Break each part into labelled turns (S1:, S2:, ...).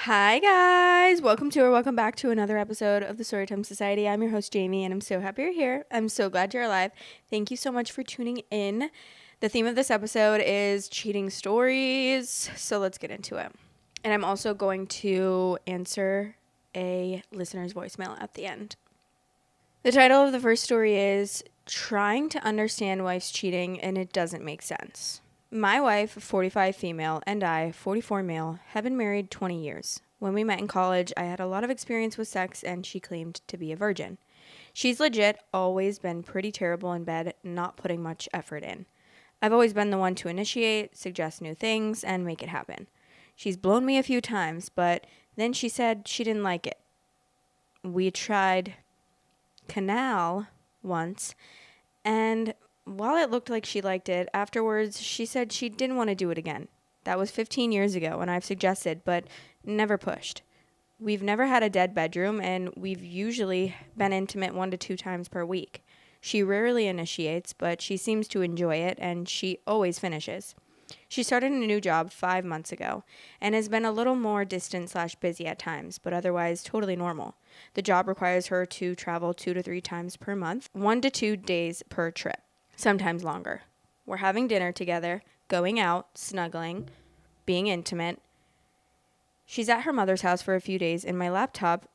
S1: Hi guys, welcome back to another episode of the Storytime Society. I'm your host Jamie and I'm so happy you're here. I'm so glad you're alive. Thank you so much for tuning in. The theme of this episode is cheating stories, so let's get into it. And I'm also going to answer a listener's voicemail at the end. The title of the first story is Trying to Understand Wife's Cheating and It Doesn't Make Sense. My wife, 45 female, and I, 44 male, have been married 20 years. When we met in college, I had a lot of experience with sex and she claimed to be a virgin. She's legit always been pretty terrible in bed, not putting much effort in. I've always been the one to initiate, suggest new things, and make it happen. She's blown me a few times, but then she said she didn't like it. We tried canal once, and while it looked like she liked it, afterwards she said she didn't want to do it again. That was 15 years ago, and I've suggested, but never pushed. We've never had a dead bedroom, and we've usually been intimate 1 to 2 times per week. She rarely initiates, but she seems to enjoy it, and she always finishes. She started a new job 5 months ago and has been a little more distant/busy at times, but otherwise totally normal. The job requires her to travel 2 to 3 times per month, 1 to 2 days per trip, sometimes longer. We're having dinner together, going out, snuggling, being intimate. She's at her mother's house for a few days, and my laptop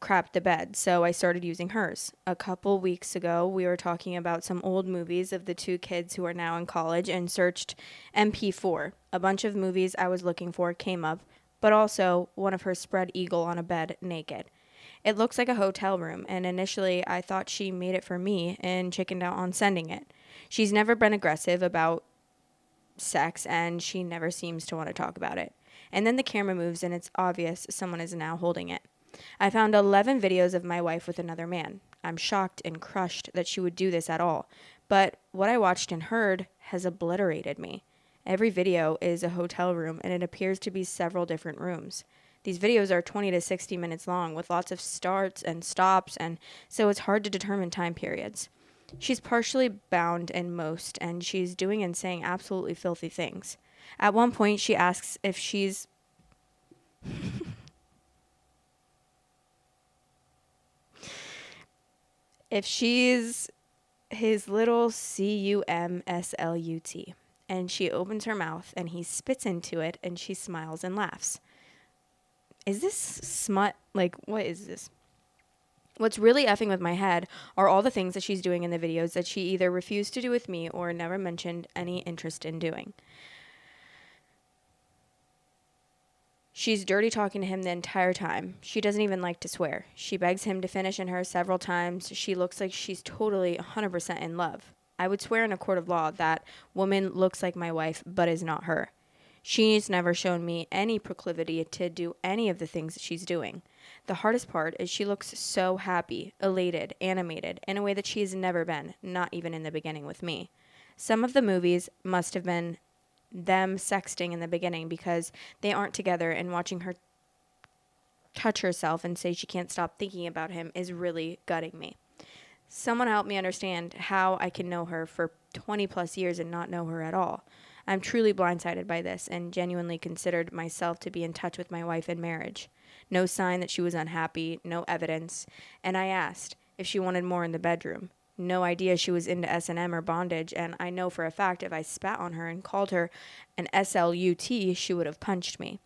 S1: crapped the bed, so I started using hers. A couple weeks ago, we were talking about some old movies of the two kids who are now in college and searched MP4. A bunch of movies I was looking for came up, but also one of her spread eagle on a bed naked. It looks like a hotel room, and initially I thought she made it for me and chickened out on sending it. She's never been aggressive about sex, and she never seems to want to talk about it. And then the camera moves, and it's obvious someone is now holding it. I found 11 videos of my wife with another man. I'm shocked and crushed that she would do this at all, but what I watched and heard has obliterated me. Every video is a hotel room, and it appears to be several different rooms. These videos are 20 to 60 minutes long with lots of starts and stops, and so it's hard to determine time periods. She's partially bound in most, and she's doing and saying absolutely filthy things. At one point, she asks if she's his little CUMSLUT. And she opens her mouth and he spits into it and she smiles and laughs. Is this smut? Like, what is this? What's really effing with my head are all the things that she's doing in the videos that she either refused to do with me or never mentioned any interest in doing. She's dirty talking to him the entire time. She doesn't even like to swear. She begs him to finish in her several times. She looks like she's totally 100% in love. I would swear in a court of law that woman looks like my wife but is not her. She's never shown me any proclivity to do any of the things that she's doing. The hardest part is she looks so happy, elated, animated, in a way that she has never been, not even in the beginning with me. Some of the movies must have been them sexting in the beginning because they aren't together, and watching her touch herself and say she can't stop thinking about him is really gutting me. Someone help me understand how I can know her for 20 plus years and not know her at all. I'm truly blindsided by this and genuinely considered myself to be in touch with my wife in marriage. No sign that she was unhappy, no evidence, and I asked if she wanted more in the bedroom. No idea she was into S&M or bondage, and I know for a fact if I spat on her and called her an SLUT, she would have punched me.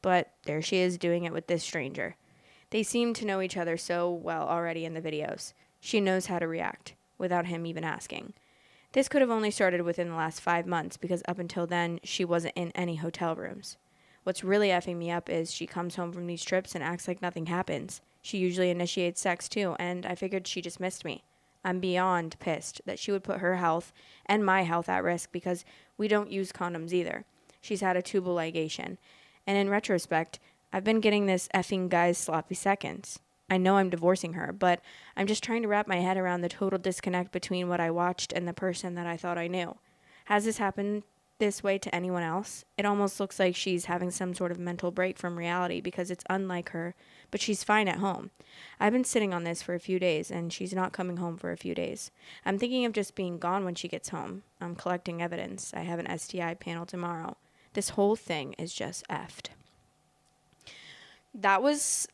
S1: But there she is doing it with this stranger. They seem to know each other so well already in the videos. She knows how to react, without him even asking. This could have only started within the last 5 months because up until then, she wasn't in any hotel rooms. What's really effing me up is she comes home from these trips and acts like nothing happens. She usually initiates sex too, and I figured she just missed me. I'm beyond pissed that she would put her health and my health at risk because we don't use condoms either. She's had a tubal ligation. And in retrospect, I've been getting this effing guy's sloppy seconds. I know I'm divorcing her, but I'm just trying to wrap my head around the total disconnect between what I watched and the person that I thought I knew. Has this happened this way to anyone else? It almost looks like she's having some sort of mental break from reality because it's unlike her, but she's fine at home. I've been sitting on this for a few days, and she's not coming home for a few days. I'm thinking of just being gone when she gets home. I'm collecting evidence. I have an STI panel tomorrow. This whole thing is just effed. That was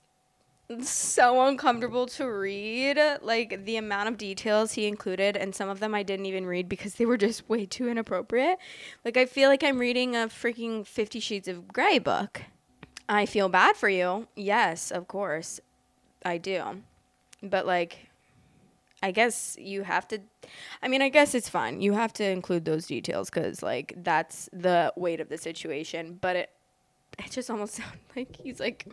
S1: so uncomfortable to read. Like the amount of details he included, and some of them I didn't even read because they were just way too inappropriate. Like I feel like I'm reading a freaking 50 Shades of Grey book. I feel bad for you. Yes, of course. I do. But like I guess you have to I mean, I guess it's fine. You have to include those details cuz like that's the weight of the situation, but it just almost sounds like he's like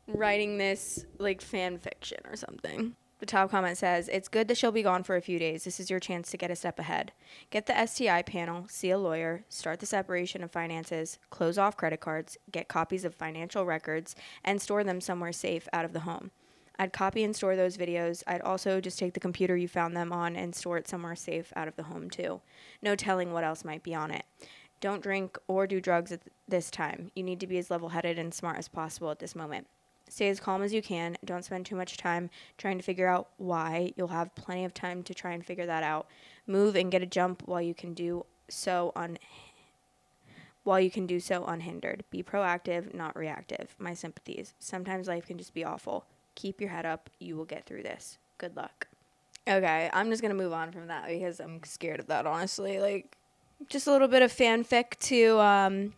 S1: writing this like fan fiction or something. The top comment says, "It's good that she'll be gone for a few days. This is your chance to get a step ahead. Get the STI panel, see a lawyer, start the separation of finances, close off credit cards, get copies of financial records, and store them somewhere safe out of the home. I'd copy and store those videos. I'd also just take the computer you found them on and store it somewhere safe out of the home, too. No telling what else might be on it. Don't drink or do drugs at this time. You need to be as level headed and smart as possible at this moment. Stay as calm as you can. Don't spend too much time trying to figure out why. You'll have plenty of time to try and figure that out. Move and get a jump while you can do so unhindered. Be proactive, not reactive. My sympathies. Sometimes life can just be awful. Keep your head up. You will get through this. Good luck." Okay, I'm just going to move on from that because I'm scared of that, honestly. Like, just a little bit of fanfic to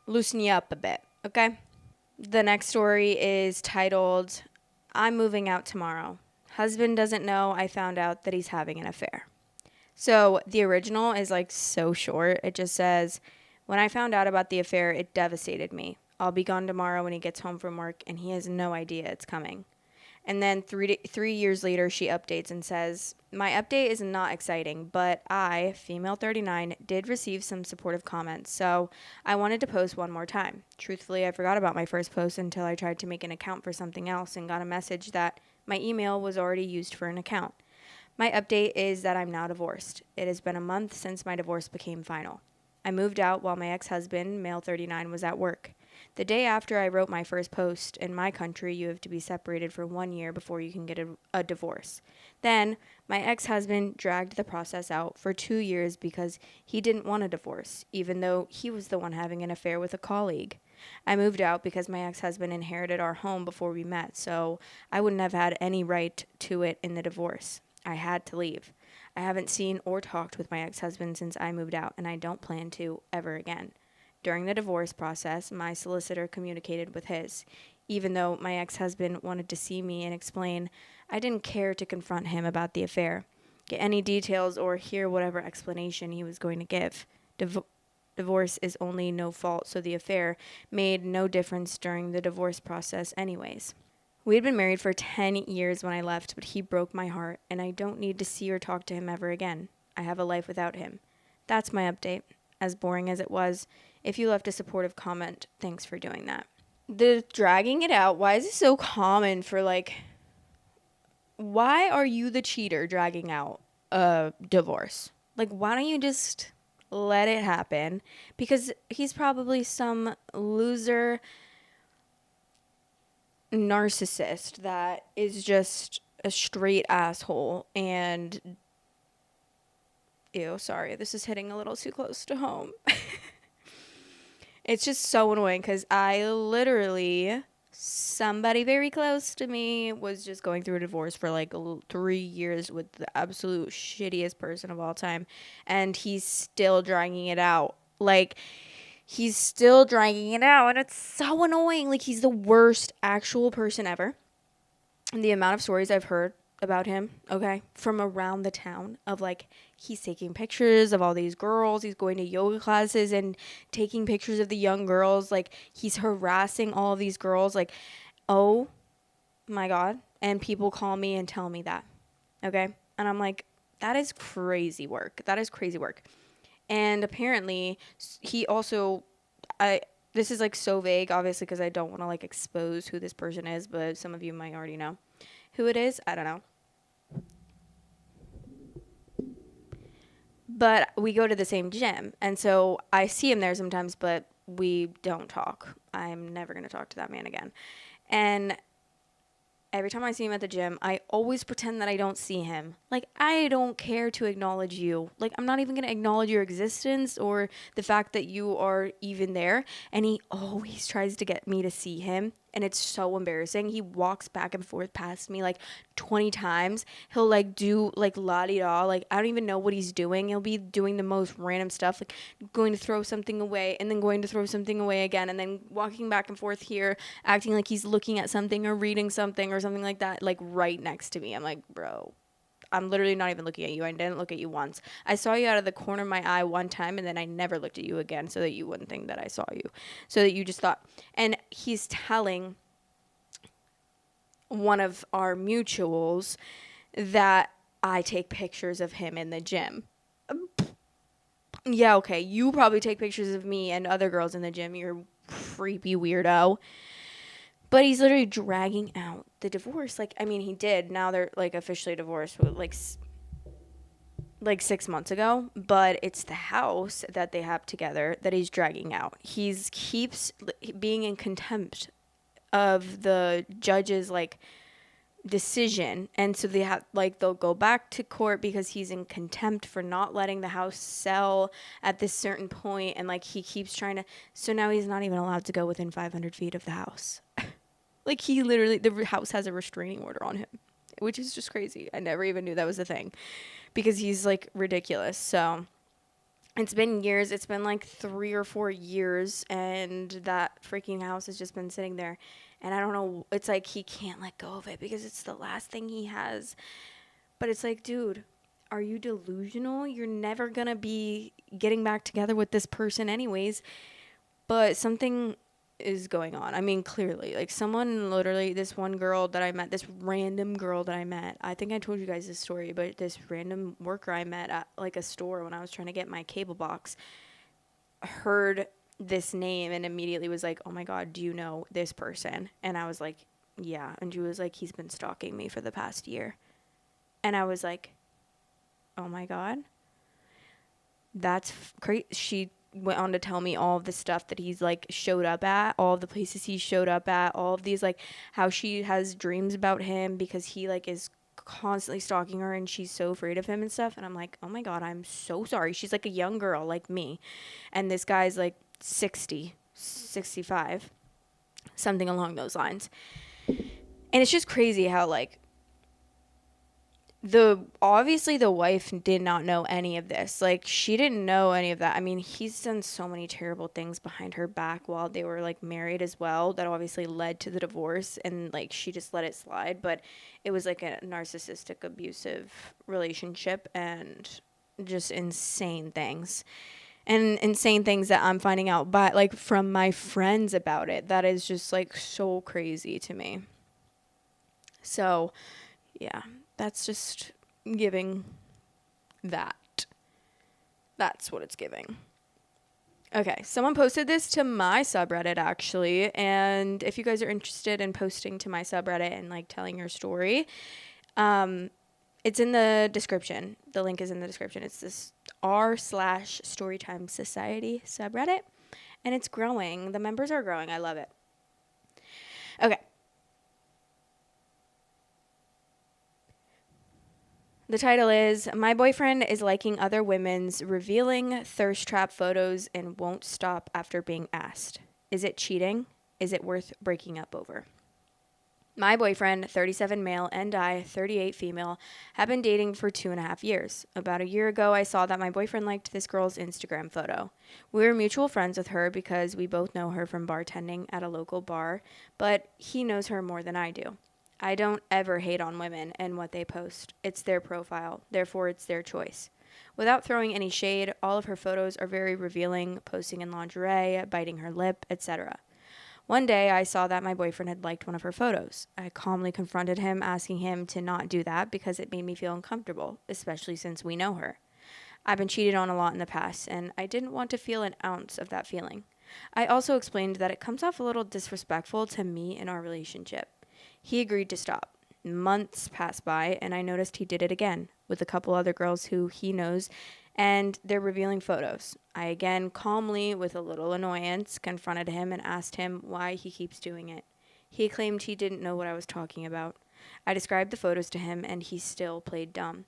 S1: loosen you up a bit, okay? The next story is titled, "I'm moving out tomorrow. Husband doesn't know I found out that he's having an affair." So the original is like so short. It just says, "When I found out about the affair, it devastated me. I'll be gone tomorrow when he gets home from work, and he has no idea it's coming." And then 3 years later, she updates and says, "My update is not exciting, but I, female 39, did receive some supportive comments, so I wanted to post one more time. Truthfully, I forgot about my first post until I tried to make an account for something else and got a message that my email was already used for an account. My update is that I'm now divorced. It has been a month since my divorce became final. I moved out while my ex-husband, male 39, was at work. The day after I wrote my first post, in my country, you have to be separated for 1 year before you can get a divorce. Then, my ex-husband dragged the process out for 2 years because he didn't want a divorce, even though he was the one having an affair with a colleague. I moved out because my ex-husband inherited our home before we met, so I wouldn't have had any right to it in the divorce. I had to leave. I haven't seen or talked with my ex-husband since I moved out, and I don't plan to ever again. During the divorce process, my solicitor communicated with his. Even though my ex-husband wanted to see me and explain, I didn't care to confront him about the affair, get any details, or hear whatever explanation he was going to give. Divorce is only no fault, so the affair made no difference during the divorce process anyways. We had been married for 10 years when I left, but he broke my heart, and I don't need to see or talk to him ever again. I have a life without him. That's my update. As boring as it was, if you left a supportive comment, thanks for doing that." The dragging it out, why is it so common for like, why are you the cheater dragging out a divorce? Like, why don't you just let it happen? Because he's probably some loser narcissist that is just a straight asshole. And ew, sorry, this is hitting a little too close to home. It's just so annoying because I literally, somebody very close to me was just going through a divorce for like 3 years with the absolute shittiest person of all time, and he's still dragging it out. Like, he's still dragging it out, and it's so annoying. Like, he's the worst actual person ever. And the amount of stories I've heard about him, okay, from around the town of like, he's taking pictures of all these girls, he's going to yoga classes and taking pictures of the young girls, like he's harassing all of these girls, like, oh my God. And people call me and tell me that, okay? And I'm like, that is crazy work. That is crazy work. And apparently he also, this is like so vague, obviously, because I don't want to like expose who this person is, but some of you might already know who it is. I don't know. But we go to the same gym, and so I see him there sometimes, but we don't talk. I'm never going to talk to that man again. And every time I see him at the gym, I always pretend that I don't see him. Like, I don't care to acknowledge you. Like, I'm not even going to acknowledge your existence or the fact that you are even there. And he always tries to get me to see him. And it's so embarrassing. He walks back and forth past me like 20 times. He'll like do like la di da. Like, I don't even know what he's doing. He'll be doing the most random stuff, like going to throw something away and then going to throw something away again and then walking back and forth here, acting like he's looking at something or reading something or something like that, like right next to me. I'm like, bro, I'm literally not even looking at you. I didn't look at you once. I saw you out of the corner of my eye one time, and then I never looked at you again so that you wouldn't think that I saw you. So that you just thought. And he's telling one of our mutuals that I take pictures of him in the gym. Yeah, okay. You probably take pictures of me and other girls in the gym. You're creepy weirdo. But he's literally dragging out the divorce. Like, I mean, he did. Now they're like officially divorced, like 6 months ago. But it's the house that they have together that he's dragging out. He's keeps being in contempt of the judge's like decision, and so they have like they'll go back to court because he's in contempt for not letting the house sell at this certain point, and like he keeps trying to. So now he's not even allowed to go within 500 feet of the house. Like, he literally, the house has a restraining order on him, which is just crazy. I never even knew that was a thing because he's like ridiculous. So it's been years. It's been like 3 or 4 years, and that freaking house has just been sitting there. And I don't know. It's like he can't let go of it because it's the last thing he has. But it's like, dude, are you delusional? You're never going to be getting back together with this person, anyways. But something is going on. I mean, clearly, like someone literally, this one girl that I met, this random girl that I met, I think I told you guys this story, but this random worker I met at like a store when I was trying to get my cable box heard this name and immediately was like, oh my God, do you know this person? And I was like, yeah. And she was like, he's been stalking me for the past year. And I was like, oh my God, that's crazy. She went on to tell me all of the stuff that he's like showed up at, all of the places he showed up at, all of these, like how she has dreams about him because he like is constantly stalking her and she's so afraid of him and stuff. And I'm like, oh my God, I'm so sorry. She's like a young girl like me, and this guy's like 60, 65, something along those lines. And it's just crazy how like obviously the wife did not know any of this. Like, she didn't know any of that. I mean, he's done so many terrible things behind her back while they were like married as well that obviously led to the divorce, and like she just let it slide. But it was like a narcissistic abusive relationship and just insane things. And insane things that I'm finding out by like from my friends about it. That is just like so crazy to me. So, yeah, that's just giving that. That's what it's giving. Okay, someone posted this to my subreddit actually, and if you guys are interested in posting to my subreddit and like telling your story, it's in the description. The link is in the description. It's this r/Storytime Society subreddit, and it's growing. The members are growing. I love it. Okay. The title is, My Boyfriend is Liking Other Women's Revealing Thirst Trap Photos and Won't Stop After Being Asked. Is it cheating? Is it worth breaking up over? My boyfriend, 37 male, and I, 38 female, have been dating for 2.5 years. About a year ago, I saw that my boyfriend liked this girl's Instagram photo. We were mutual friends with her because we both know her from bartending at a local bar, but he knows her more than I do. I don't ever hate on women and what they post. It's their profile, therefore it's their choice. Without throwing any shade, all of her photos are very revealing, posting in lingerie, biting her lip, etc. One day, I saw that my boyfriend had liked one of her photos. I calmly confronted him, asking him to not do that because it made me feel uncomfortable, especially since we know her. I've been cheated on a lot in the past, and I didn't want to feel an ounce of that feeling. I also explained that it comes off a little disrespectful to me and our relationship. He agreed to stop. Months passed by, and I noticed he did it again with a couple other girls who he knows, and they're revealing photos. I again, calmly, with a little annoyance, confronted him and asked him why he keeps doing it. He claimed he didn't know what I was talking about. I described the photos to him, and he still played dumb.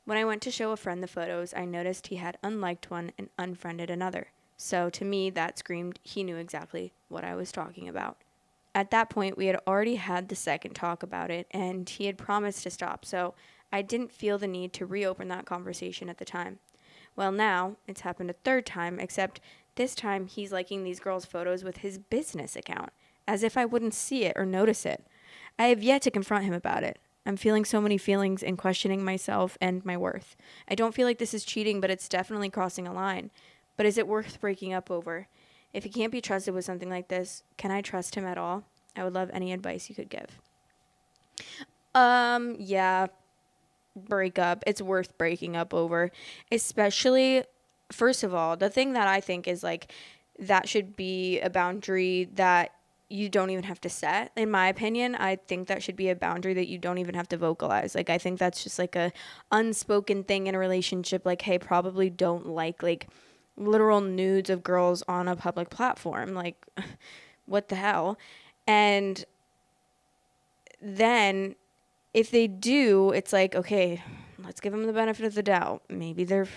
S1: When I went to show a friend the photos, I noticed he had unliked one and unfriended another. So to me, that screamed he knew exactly what I was talking about. At that point, we had already had the second talk about it, and he had promised to stop, so I didn't feel the need to reopen that conversation at the time. Well, now it's happened a third time, except this time he's liking these girls' photos with his business account, as if I wouldn't see it or notice it. I have yet to confront him about it. I'm feeling so many feelings and questioning myself and my worth. I don't feel like this is cheating, but it's definitely crossing a line. But is it worth breaking up over? If he can't be trusted with something like this, can I trust him at all? I would love any advice you could give. Yeah, break up. It's worth breaking up over. Especially, first of all, the thing that I think is like that should be a boundary that you don't even have to set. In my opinion, I think that should be a boundary that you don't even have to vocalize. Like I think that's just like a unspoken thing in a relationship. Like, hey, probably don't like literal nudes of girls on a public platform. Like, what the hell? And then if they do, it's like, okay, let's give them the benefit of the doubt. Maybe they're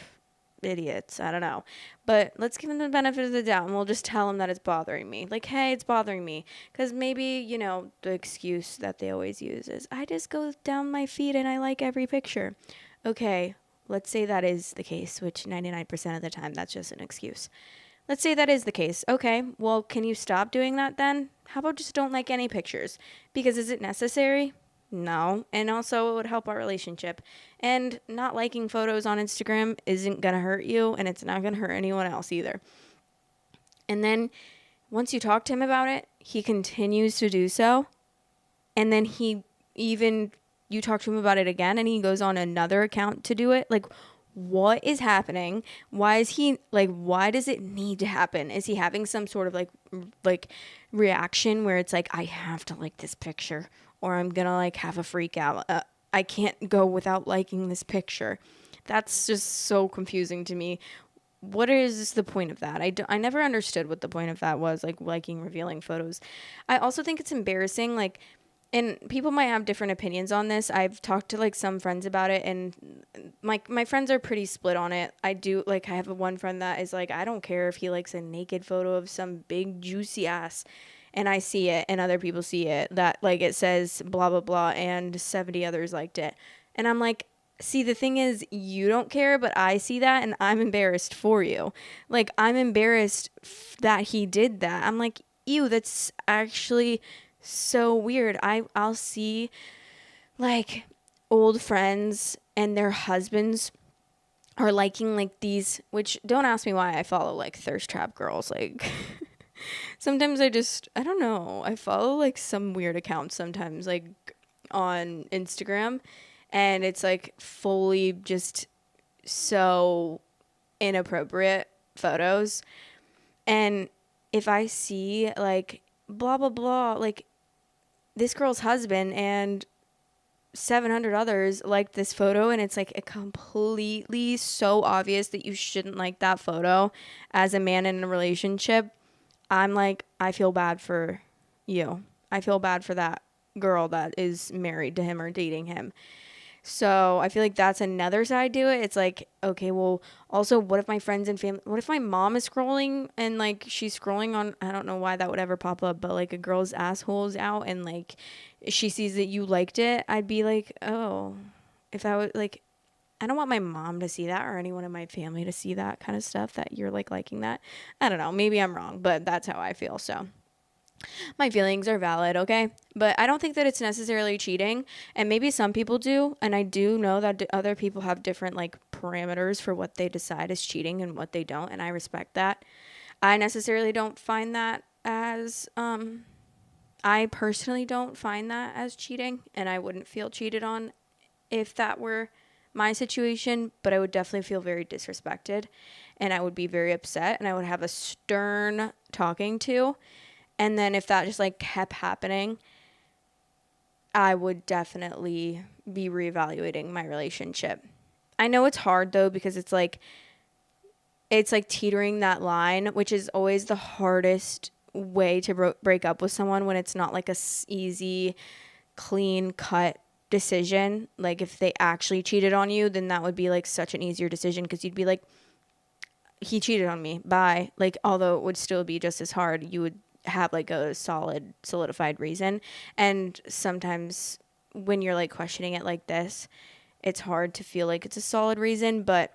S1: idiots. I don't know. But let's give them the benefit of the doubt and we'll just tell them that it's bothering me. Like, hey, it's bothering me. Because maybe, the excuse that they always use is, I just go down my feed and I like every picture. Okay, let's say that is the case, which 99% of the time that's just an excuse. Let's say that is the case. Okay, well, can you stop doing that then? How about just don't like any pictures? Because is it necessary? No. And also, it would help our relationship. And not liking photos on Instagram isn't going to hurt you, and it's not going to hurt anyone else either. And then once you talk to him about it, he continues to do so. And then you talk to him about it again, and he goes on another account to do it. Like, what is happening? Why does it need to happen? Is he having some sort of like reaction where it's like, I have to like this picture or I'm gonna like have a freak out. I can't go without liking this picture. That's just so confusing to me. What is the point of that? I never understood what the point of that was, like liking revealing photos. I also think it's embarrassing, like, and people might have different opinions on this. I've talked to like some friends about it, and my friends are pretty split on it. I have one friend that is like, I don't care if he likes a naked photo of some big juicy ass and I see it and other people see it, that like it says blah blah blah and 70 others liked it. And I'm like, see, the thing is, you don't care, but I see that and I'm embarrassed for you. Like, I'm embarrassed that he did that. I'm like, ew, that's actually so weird. I'll see like old friends and their husbands are liking like these, which don't ask me why I follow like thirst trap girls. Like sometimes I don't know. I follow like some weird accounts sometimes like on Instagram, and it's like fully just so inappropriate photos. And if I see like blah blah blah, like this girl's husband and 700 others liked this photo, and it's like a completely so obvious that you shouldn't like that photo as a man in a relationship, I'm like, I feel bad for you. I feel bad for that girl that is married to him or dating him. So I feel like that's another side to it. It's like, okay, well, also, what if my friends and family, what if my mom is scrolling and like she's scrolling on, I don't know why that would ever pop up, but like a girl's asshole's out and like she sees that you liked it, I'd be like, oh, if I would like, I don't want my mom to see that or anyone in my family to see that kind of stuff that you're like liking that. I don't know. Maybe I'm wrong, but that's how I feel. So my feelings are valid, okay? But I don't think that it's necessarily cheating. And maybe some people do. And I do know that other people have different like parameters for what they decide is cheating and what they don't. And I respect that. I necessarily don't find that as, I personally don't find that as cheating. And I wouldn't feel cheated on if that were my situation. But I would definitely feel very disrespected. And I would be very upset. And I would have a stern talking to. And then if that just like kept happening, I would definitely be reevaluating my relationship. I know it's hard though, because it's like teetering that line, which is always the hardest way to break up with someone when it's not like a easy, clean cut decision. Like if they actually cheated on you, then that would be like such an easier decision, because you'd be like, he cheated on me, bye. Like, although it would still be just as hard, you would have like a solidified reason. And sometimes when you're like questioning it like this, it's hard to feel like it's a solid reason, but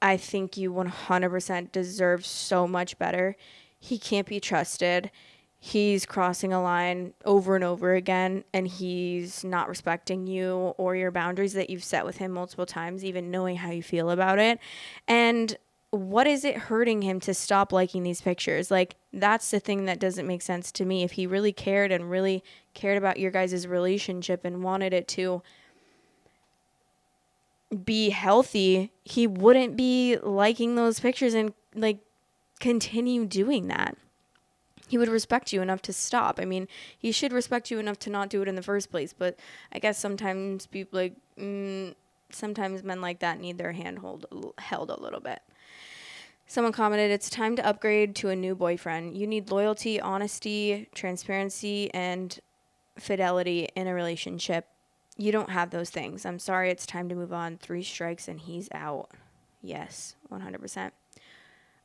S1: I think you 100% deserve so much better. He can't be trusted. He's crossing a line over and over again, and he's not respecting you or your boundaries that you've set with him multiple times, even knowing how you feel about it. And what is it hurting him to stop liking these pictures? Like, that's the thing that doesn't make sense to me. If he really cared and really cared about your guys' relationship and wanted it to be healthy, he wouldn't be liking those pictures and like continue doing that. He would respect you enough to stop. I mean, he should respect you enough to not do it in the first place, but I guess sometimes people like sometimes men like that need their hand held a little bit. Someone commented, it's time to upgrade to a new boyfriend. You need loyalty, honesty, transparency, and fidelity in a relationship. You don't have those things. I'm sorry, it's time to move on. 3 strikes and he's out. Yes, 100%.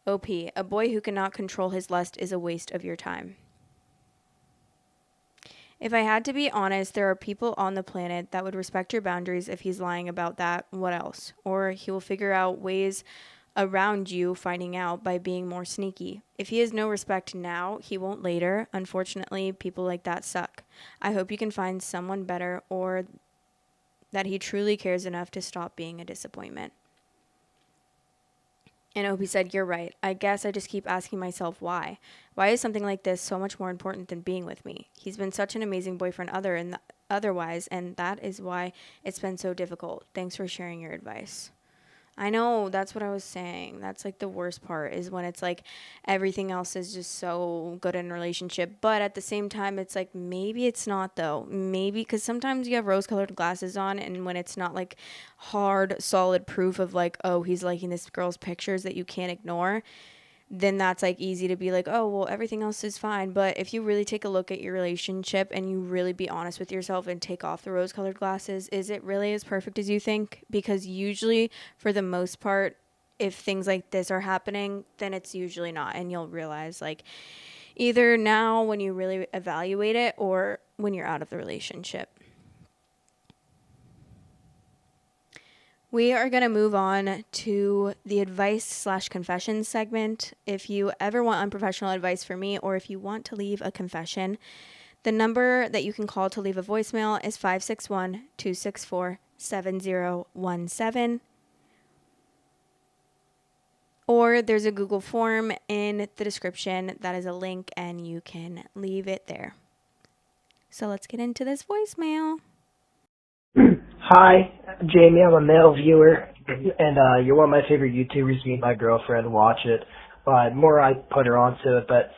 S1: OP, a boy who cannot control his lust is a waste of your time. If I had to be honest, there are people on the planet that would respect your boundaries. If he's lying about that, what else? Or he will figure out ways around you finding out by being more sneaky. If he has no respect now, he won't later. Unfortunately, people like that suck. I hope you can find someone better, or that he truly cares enough to stop being a disappointment. And Opie said, you're right. I guess I just keep asking myself why. Why is something like this so much more important than being with me? He's been such an amazing boyfriend otherwise, and that is why it's been so difficult. Thanks for sharing your advice. I know, that's what I was saying. That's like the worst part, is when it's like everything else is just so good in a relationship, but at the same time it's like maybe it's not though. Maybe because sometimes you have rose-colored glasses on, and when it's not like hard, solid proof of like, oh, he's liking this girl's pictures that you can't ignore, then that's like easy to be like, oh, well, everything else is fine. But if you really take a look at your relationship and you really be honest with yourself and take off the rose colored glasses, is it really as perfect as you think? Because usually, for the most part, if things like this are happening, then it's usually not. And you'll realize, like, either now when you really evaluate it, or when you're out of the relationship. We are going to move on to the advice/confession segment. If you ever want unprofessional advice from me, or if you want to leave a confession, the number that you can call to leave a voicemail is 561-264-7017. Or there's a Google form in the description that is a link, and you can leave it there. So let's get into this voicemail.
S2: Hi, Jamie. I'm a male viewer, and you're one of my favorite YouTubers. Me and my girlfriend watch it. More I put her onto it, but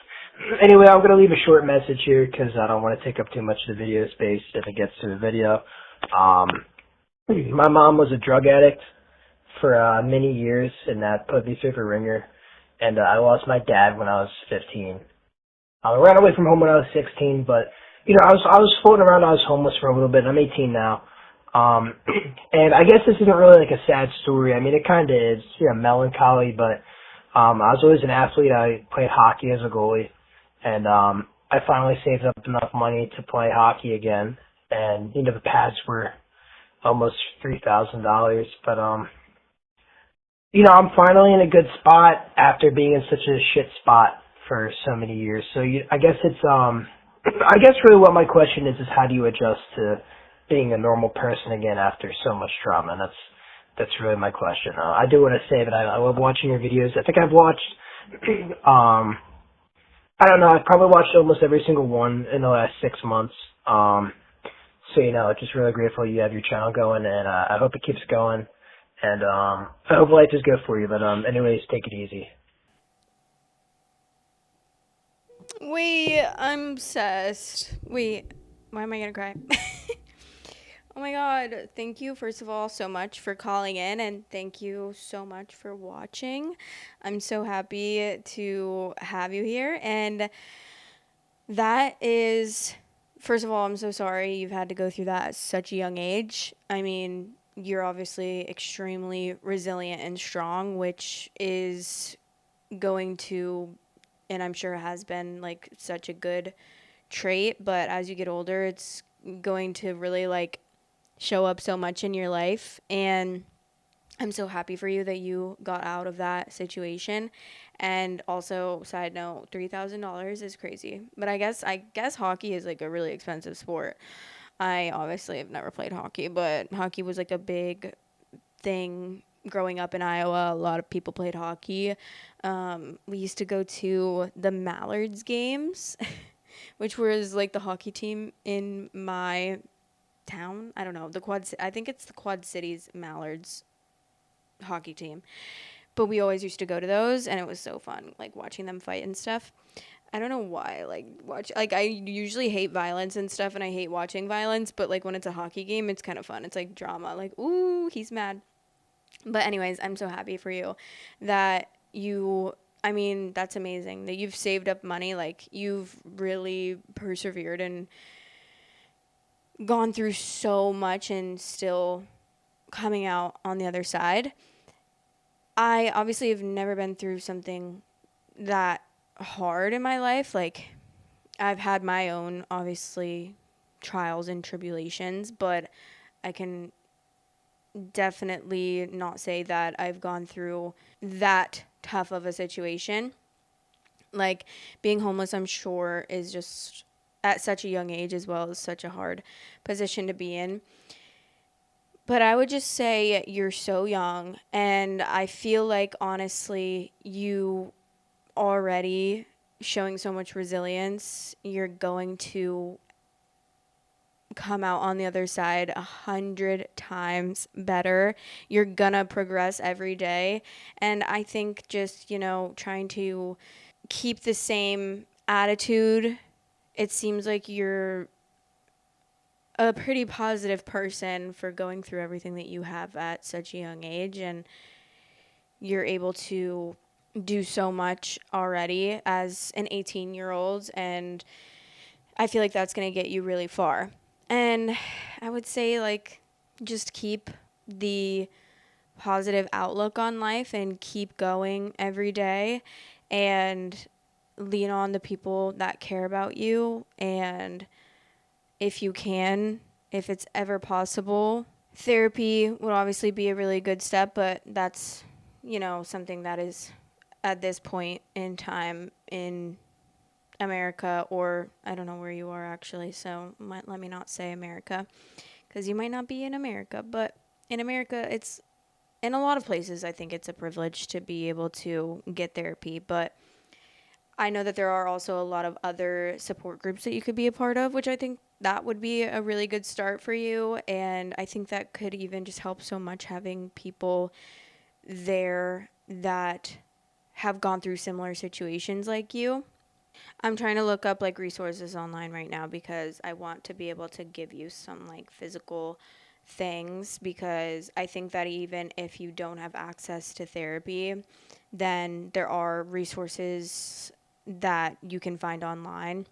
S2: anyway, I'm gonna leave a short message here because I don't want to take up too much of the video space if it gets to the video. My mom was a drug addict for many years, and that put me through the ringer. And I lost my dad when I was 15. I ran away from home when I was 16, but I was floating around. I was homeless for a little bit. I'm 18 now. And I guess this isn't really like a sad story. I mean, it kind of is, melancholy, but I was always an athlete. I played hockey as a goalie, and I finally saved up enough money to play hockey again. And the pads were almost $3,000, but I'm finally in a good spot after being in such a shit spot for so many years. So I guess I guess really what my question is how do you adjust to being a normal person again after so much trauma? And that's really my question. I do want to say that I love watching your videos. I think I've watched, I don't know, I've probably watched almost every single one in the last 6 months. So, just really grateful you have your channel going, and I hope it keeps going. And I hope life is good for you. But anyways, take it easy.
S1: Wait, I'm obsessed. Wait, why am I gonna cry? Oh my God. Thank you, first of all, so much for calling in, and thank you so much for watching. I'm so happy to have you here. And that is, first of all, I'm so sorry you've had to go through that at such a young age. I mean, you're obviously extremely resilient and strong, which is going to, and I'm sure has been like such a good trait. But as you get older, it's going to really like show up so much in your life. And I'm so happy for you that you got out of that situation. And also, side note, $3,000 is crazy. But I guess hockey is like a really expensive sport. I obviously have never played hockey, but hockey was like a big thing growing up in Iowa. A lot of people played hockey. We used to go to the Mallards games, which was like the hockey team in my town. I don't know, I think it's the Quad Cities Mallards hockey team. But we always used to go to those, and it was so fun, like watching them fight and stuff. I don't know why, I usually hate violence and stuff, and I hate watching violence, but like when it's a hockey game, it's kind of fun. It's like drama, like, ooh, he's mad. But anyways, I'm so happy for you that you, I mean, that's amazing that you've saved up money. Like, you've really persevered and gone through so much and still coming out on the other side. I obviously have never been through something that hard in my life. Like, I've had my own, obviously, trials and tribulations, but I can definitely not say that I've gone through that tough of a situation. Like, being homeless, I'm sure, is just at such a young age as well, is such a hard position to be in. But I would just say you're so young, and I feel like honestly, you already showing so much resilience. You're going to come out on the other side 100 times better. You're gonna progress every day. And I think just, trying to keep the same attitude. It seems like you're a pretty positive person for going through everything that you have at such a young age, and you're able to do so much already as an 18-year-old, and I feel like that's going to get you really far. And I would say, like, just keep the positive outlook on life and keep going every day, and lean on the people that care about you. And if you can, if it's ever possible, therapy would obviously be a really good step, but that's, something that is at this point in time in America, or I don't know where you are actually, so let me not say America because you might not be in America, but in America, it's in a lot of places, I think it's a privilege to be able to get therapy, but I know that there are also a lot of other support groups that you could be a part of, which I think that would be a really good start for you. And I think that could even just help so much having people there that have gone through similar situations like you. I'm trying to look up like resources online right now because I want to be able to give you some like physical things, because I think that even if you don't have access to therapy, then there are resources that you can find online.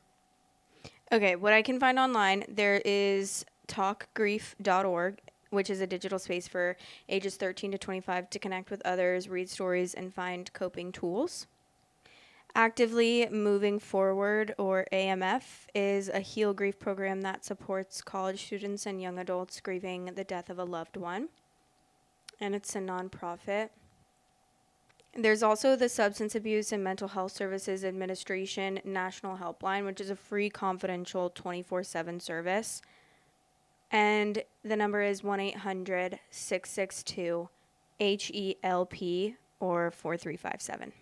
S1: Okay, what I can find online, there is talkgrief.org, which is a digital space for ages 13 to 25 to connect with others, read stories, and find coping tools. Actively Moving Forward, or AMF, is a heal grief program that supports college students and young adults grieving the death of a loved one, and it's a nonprofit. There's also the Substance Abuse and Mental Health Services Administration National Helpline, which is a free, confidential 24/7 service. And the number is 1-800-662-HELP or 4357.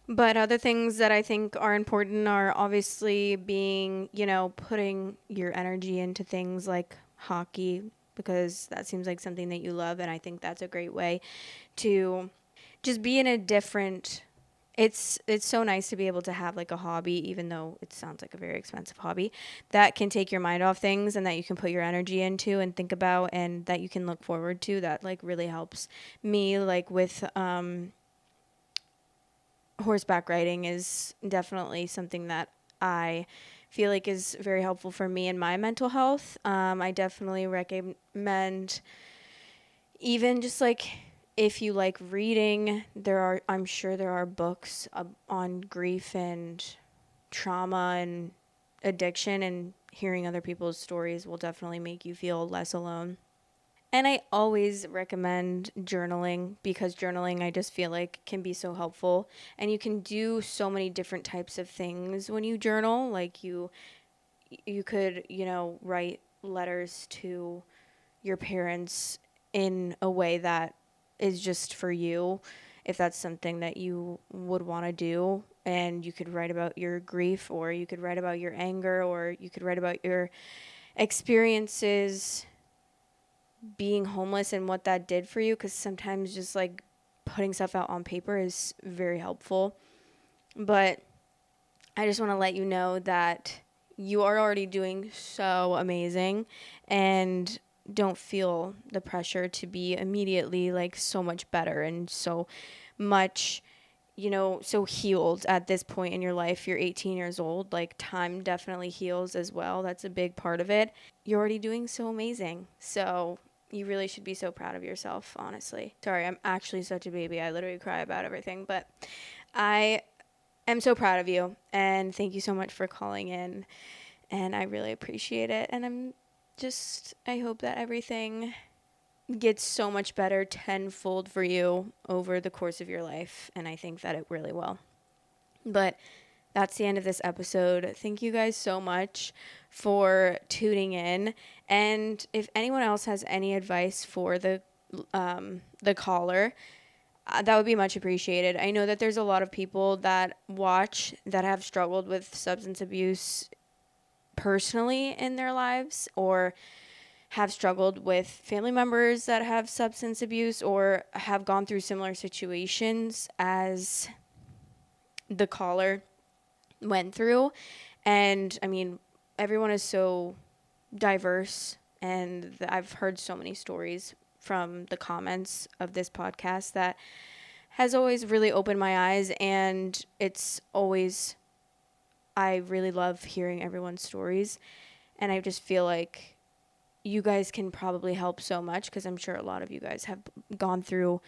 S1: But other things that I think are important are obviously being, putting your energy into things like hockey, because that seems like something that you love. And I think that's a great way to just be in a different it's so nice to be able to have like a hobby, even though it sounds like a very expensive hobby, that can take your mind off things and that you can put your energy into and think about and that you can look forward to. That like really helps me, like with horseback riding is definitely something that I feel like is very helpful for me and my mental health. I definitely recommend, even just like if you like reading, I'm sure there are books on grief and trauma and addiction, and hearing other people's stories will definitely make you feel less alone. And I always recommend journaling, because journaling I just feel like can be so helpful, and you can do so many different types of things when you journal. Like you could, write letters to your parents in a way that is just for you, if that's something that you would want to do. And you could write about your grief, or you could write about your anger, or you could write about your experiences being homeless and what that did for you, because sometimes just like putting stuff out on paper is very helpful. But I just want to let you know that you are already doing so amazing, and don't feel the pressure to be immediately like so much better and so much, so healed at this point in your life. You're 18 years old. Like, time definitely heals as well. That's a big part of it. You're already doing so amazing. So you really should be so proud of yourself, honestly. Sorry, I'm actually such a baby. I literally cry about everything, but I am so proud of you, and thank you so much for calling in, and I really appreciate it. And I hope that everything gets so much better tenfold for you over the course of your life, and I think that it really will. But that's the end of this episode. Thank you guys so much for tuning in. And if anyone else has any advice for the caller, that would be much appreciated. I know that there's a lot of people that watch that have struggled with substance abuse personally in their lives, or have struggled with family members that have substance abuse, or have gone through similar situations as the caller went through. And I mean, everyone is so diverse, and I've heard so many stories from the comments of this podcast that has always really opened my eyes. And I really love hearing everyone's stories, and I just feel like you guys can probably help so much, because I'm sure a lot of you guys have gone through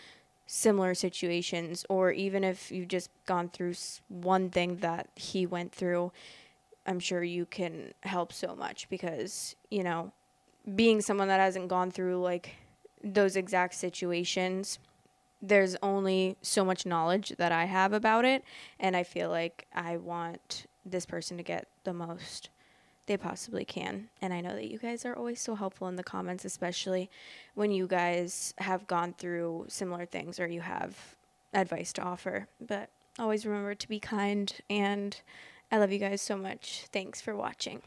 S1: similar situations, or even if you've just gone through one thing that he went through, I'm sure you can help so much, because, being someone that hasn't gone through like those exact situations, there's only so much knowledge that I have about it, and I feel like I want this person to get the most they possibly can. And I know that you guys are always so helpful in the comments, especially when you guys have gone through similar things or you have advice to offer. But always remember to be kind, and I love you guys so much. Thanks for watching.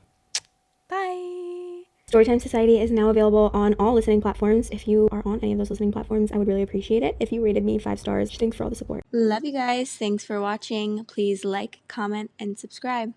S1: Bye. Storytime Society is now available on all listening platforms. If you are on any of those listening platforms, I would really appreciate it if you rated me 5 stars. Thanks for all the support. Love you guys. Thanks for watching. Please like, comment, and subscribe.